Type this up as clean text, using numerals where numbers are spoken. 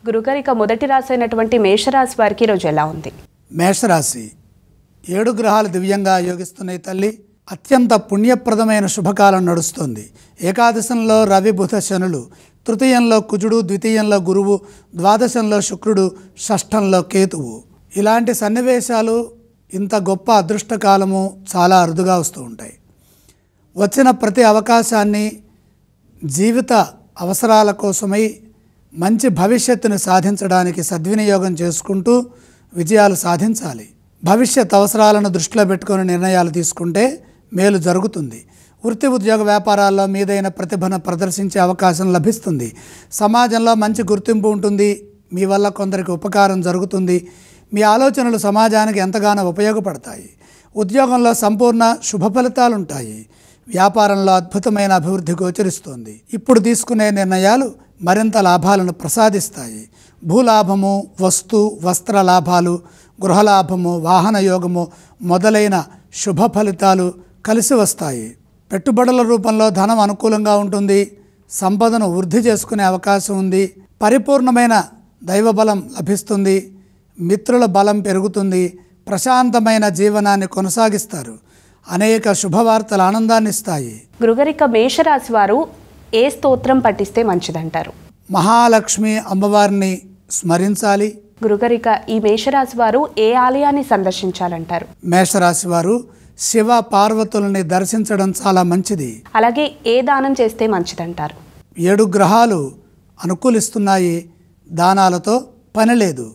గురుగారు, ఇక మొదటి రాశి అయినటువంటి మేషరాశి వారికి ఈరోజు ఎలా ఉంది? మేషరాశి 7 గ్రహాలు దివ్యంగా యోగిస్తున్నాయి తల్లి. అత్యంత పుణ్యప్రదమైన శుభకాలం నడుస్తుంది. ఏకాదశంలో రవి బుధ శనులు, తృతీయంలో కుజుడు, ద్వితీయంలో గురువు, ద్వాదశంలో శుక్రుడు, షష్ఠంలో కేతువు. ఇలాంటి సన్నివేశాలు, ఇంత గొప్ప అదృష్టకాలము చాలా అరుదుగా వస్తూ ఉంటాయి. వచ్చిన ప్రతి అవకాశాన్ని జీవిత అవసరాల కోసమై మంచి భవిష్యత్తును సాధించడానికి సద్వినియోగం చేసుకుంటూ విజయాలు సాధించాలి. భవిష్యత్ అవసరాలను దృష్టిలో పెట్టుకొని నిర్ణయాలు తీసుకుంటే మేలు జరుగుతుంది. వృత్తి ఉద్యోగ వ్యాపారాల్లో మీదైన ప్రతిభను ప్రదర్శించే అవకాశం లభిస్తుంది. సమాజంలో మంచి గుర్తింపు ఉంటుంది. మీ వల్ల కొందరికి ఉపకారం జరుగుతుంది. మీ ఆలోచనలు సమాజానికి ఎంతగానో ఉపయోగపడతాయి. ఉద్యోగంలో సంపూర్ణ శుభ ఫలితాలు ఉంటాయి. వ్యాపారంలో అద్భుతమైన అభివృద్ధి గోచరిస్తుంది. ఇప్పుడు తీసుకునే నిర్ణయాలు మరింత లాభాలను ప్రసాదిస్తాయి. భూలాభము, వస్తు వస్త్ర లాభాలు, గృహలాభము, వాహన యోగము మొదలైన శుభ ఫలితాలు కలిసి వస్తాయి. పెట్టుబడుల రూపంలో ధనం అనుకూలంగా ఉంటుంది. సంపదను వృద్ధి చేసుకునే అవకాశం ఉంది. పరిపూర్ణమైన దైవబలం లభిస్తుంది. మిత్రుల బలం పెరుగుతుంది. ప్రశాంతమైన జీవనాన్ని కొనసాగిస్తారు. అనేక శుభవార్తలు ఆనందాన్ని ఇస్తాయి. గురుగారు, ఇక మేషరాశి వారు ఏ స్తోత్రం పఠిస్తే మంచిదంటారు? మహాలక్ష్మి అమ్మవారిని స్మరించాలి. గురుగారు, ఇక ఈ మేషరాశి వారు ఏ ఆలయాన్ని సందర్శించాలంటారు? మేషరాశి వారు శివ పార్వతులని దర్శించడం చాలా మంచిది. అలాగే ఏ దానం చేస్తే మంచిదంటారు? 7 గ్రహాలు అనుకూలిస్తున్నాయి. దానాలతో పని లేదు.